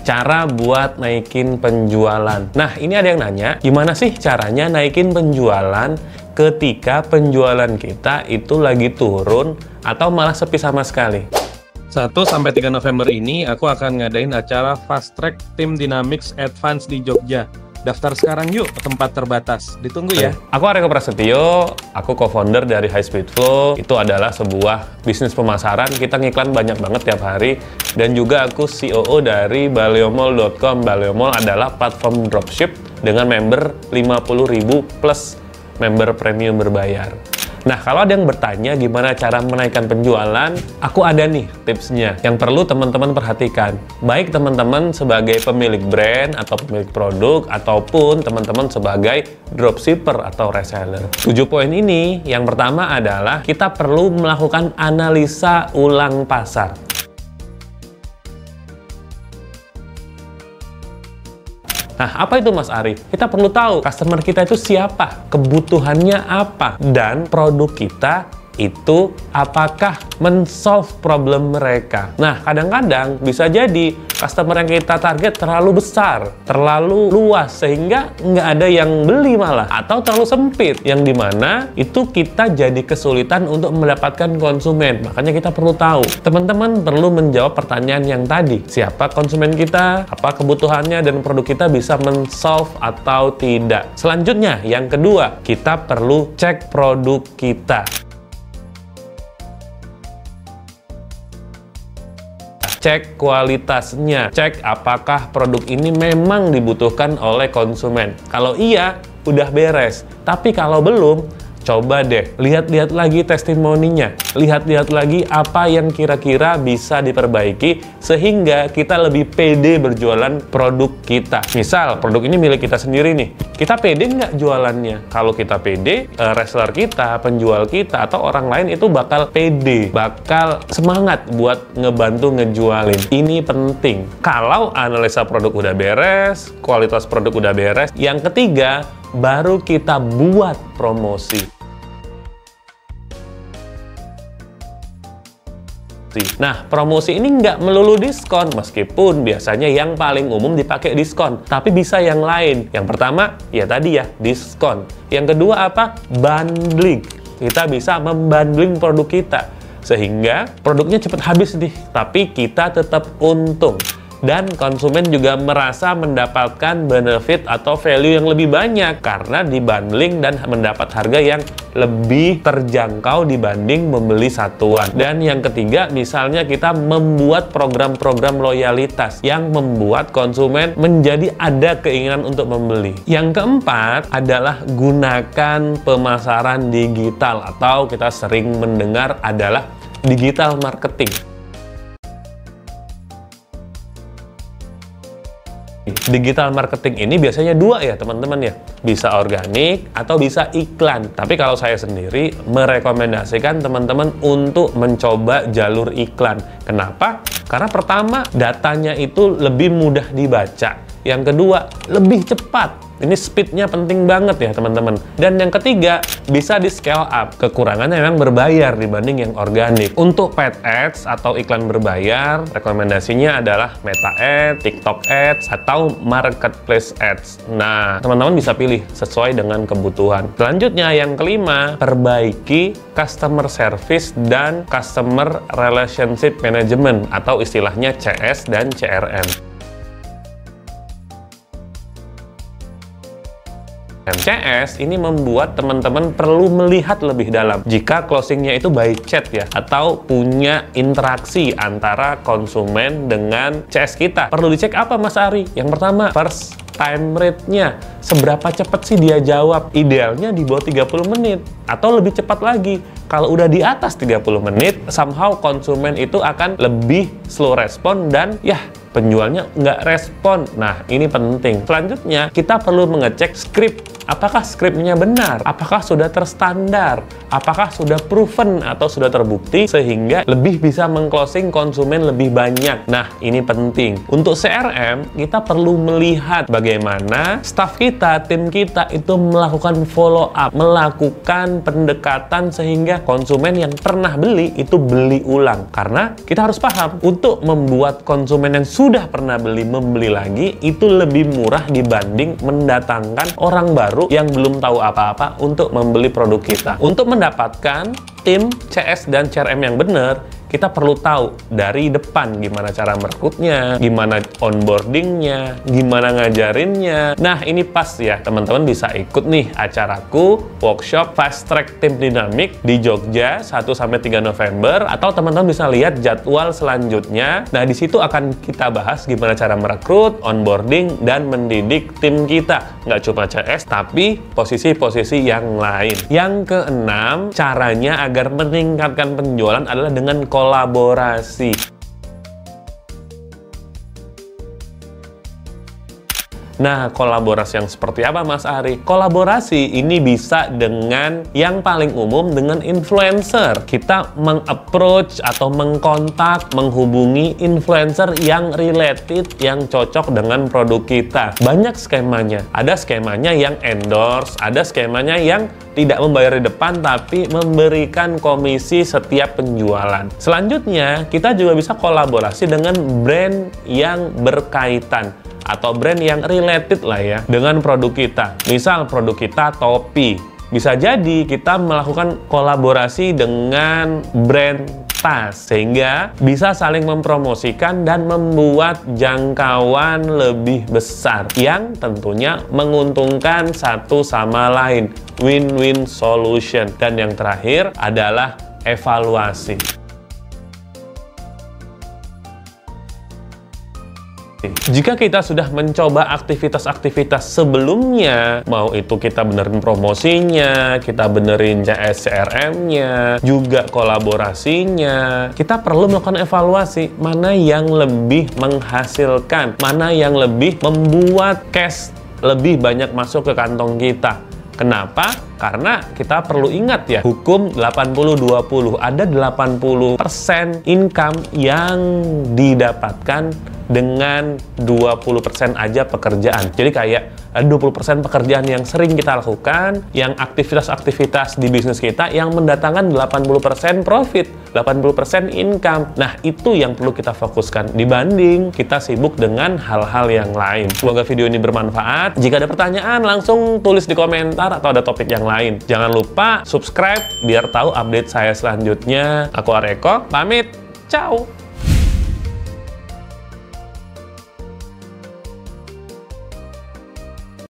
cara buat naikin penjualan. Nah, ini ada yang nanya, gimana sih caranya naikin penjualan ketika penjualan kita itu lagi turun atau malah sepi sama sekali? 1-3 November ini aku akan ngadain acara Fast Track Team Dynamics Advance di Jogja. Daftar sekarang yuk, tempat terbatas. Ditunggu ya. Aku Areko Prasetyo, aku co-founder dari High Speed Flow. Itu adalah sebuah bisnis pemasaran. Kita ngiklan banyak banget tiap hari. Dan juga aku COO dari baleomall.com. Baleomall adalah platform dropship dengan member 50.000 plus member premium berbayar. Nah, kalau ada yang bertanya gimana cara menaikkan penjualan, aku ada nih tipsnya yang perlu teman-teman perhatikan. Baik teman-teman sebagai pemilik brand atau pemilik produk, ataupun teman-teman sebagai dropshipper atau reseller. 7 poin ini, yang pertama adalah kita perlu melakukan analisa ulang pasar. Nah, apa itu Mas Ari? Kita perlu tahu customer kita itu siapa, kebutuhannya apa, dan produk kita itu apakah men-solve problem mereka. Nah, kadang-kadang bisa jadi customer yang kita target terlalu besar, terlalu luas, sehingga nggak ada yang beli malah, atau terlalu sempit, yang dimana itu kita jadi kesulitan untuk mendapatkan konsumen. Makanya kita perlu tahu. Teman-teman perlu menjawab pertanyaan yang tadi. Siapa konsumen kita, apa kebutuhannya, dan produk kita bisa men-solve atau tidak. Selanjutnya, yang kedua, kita perlu cek produk kita. Cek kualitasnya, cek apakah produk ini memang dibutuhkan oleh konsumen. Kalau iya, udah beres. Tapi kalau belum, coba deh, lihat-lihat lagi testimoninya. Lihat-lihat lagi apa yang kira-kira bisa diperbaiki sehingga kita lebih pede berjualan produk kita. Misal, produk ini milik kita sendiri nih. Kita pede nggak jualannya? Kalau kita pede, reseller kita, penjual kita, atau orang lain itu bakal pede, bakal semangat buat ngebantu ngejualin. Ini penting. Kalau analisa produk udah beres, kualitas produk udah beres, yang ketiga, baru kita buat promosi. Nah, promosi ini nggak melulu diskon, meskipun biasanya yang paling umum dipakai diskon, tapi bisa yang lain. Yang pertama, ya tadi ya, diskon. Yang kedua apa? Bundling. Kita bisa membundling produk kita, sehingga produknya cepat habis nih, tapi kita tetap untung. Dan konsumen juga merasa mendapatkan benefit atau value yang lebih banyak karena dibundling dan mendapat harga yang lebih terjangkau dibanding membeli satuan. Dan yang ketiga, misalnya kita membuat program-program loyalitas yang membuat konsumen menjadi ada keinginan untuk membeli. Yang keempat adalah gunakan pemasaran digital, atau kita sering mendengar adalah digital marketing. Digital marketing ini biasanya dua ya teman-teman ya, bisa organik atau bisa iklan. Tapi kalau saya sendiri merekomendasikan teman-teman untuk mencoba jalur iklan. Kenapa? Karena pertama, datanya itu lebih mudah dibaca. Yang kedua, lebih cepat. Ini speednya penting banget ya teman-teman. Dan yang ketiga, bisa di scale up. Kekurangannya memang berbayar dibanding yang organik. Untuk paid ads atau iklan berbayar, rekomendasinya adalah Meta Ads, TikTok Ads, atau Marketplace Ads. Nah, teman-teman bisa pilih sesuai dengan kebutuhan. Selanjutnya, yang kelima, perbaiki customer service dan customer relationship management, atau istilahnya CS dan CRM. CS ini membuat teman-teman perlu melihat lebih dalam jika closingnya itu by chat ya, atau punya interaksi antara konsumen dengan CS kita. Perlu dicek apa Mas Ari? Yang pertama, first time rate-nya. Seberapa cepat sih dia jawab? Idealnya di bawah 30 menit atau lebih cepat lagi. Kalau udah di atas 30 menit, somehow konsumen itu akan lebih slow respon dan ya penjualnya nggak respon. Nah, ini penting. Selanjutnya, kita perlu mengecek script. Apakah skripnya benar? Apakah sudah terstandar? Apakah sudah proven atau sudah terbukti sehingga lebih bisa mengclosing konsumen lebih banyak? Nah, ini penting. Untuk CRM, kita perlu melihat bagaimana staff kita, tim kita itu melakukan follow up, melakukan pendekatan sehingga konsumen yang pernah beli itu beli ulang. Karena kita harus paham, untuk membuat konsumen yang sudah pernah beli membeli lagi, itu lebih murah dibanding mendatangkan orang baru yang belum tahu apa-apa untuk membeli produk kita. Untuk mendapatkan tim CS dan CRM yang benar, kita perlu tahu dari depan gimana cara merekrutnya, gimana onboardingnya, gimana ngajarinnya. Nah, ini pas ya, teman-teman bisa ikut nih acaraku, workshop Fast Track Tim Dinamik di Jogja 1-3 November, atau teman-teman bisa lihat jadwal selanjutnya. Nah, di situ akan kita bahas gimana cara merekrut, onboarding, dan mendidik tim kita. Nggak cuma CS, tapi posisi-posisi yang lain. Yang keenam, caranya agar meningkatkan penjualan adalah dengan kolaborasi. Nah, kolaborasi yang seperti apa, Mas Ari? Kolaborasi ini bisa dengan yang paling umum dengan influencer. Kita meng-approach atau mengkontak, menghubungi influencer yang related, yang cocok dengan produk kita. Banyak skemanya. Ada skemanya yang endorse, ada skemanya yang tidak membayar di depan tapi memberikan komisi setiap penjualan. Selanjutnya, kita juga bisa kolaborasi dengan brand yang berkaitan atau brand yang related lah ya dengan produk kita. Misal produk kita topi, bisa jadi kita melakukan kolaborasi dengan brand tas, sehingga bisa saling mempromosikan dan membuat jangkauan lebih besar yang tentunya menguntungkan satu sama lain, win-win solution. Dan yang terakhir adalah evaluasi. Jika kita sudah mencoba aktivitas-aktivitas sebelumnya, mau itu kita benerin promosinya, kita benerin CS CRM-nya, juga kolaborasinya, kita perlu melakukan evaluasi mana yang lebih menghasilkan, mana yang lebih membuat cash lebih banyak masuk ke kantong kita. Kenapa? Karena kita perlu ingat ya, hukum 80-20. Ada 80% income yang didapatkan dengan 20% aja pekerjaan. Jadi kayak 20% pekerjaan yang sering kita lakukan, yang aktivitas-aktivitas di bisnis kita yang mendatangkan 80% profit, 80% income. Nah, itu yang perlu kita fokuskan dibanding kita sibuk dengan hal-hal yang lain. Semoga video ini bermanfaat. Jika ada pertanyaan, langsung tulis di komentar atau ada topik yang lain. Jangan lupa subscribe biar tahu update saya selanjutnya. Aku Areko, pamit. Ciao!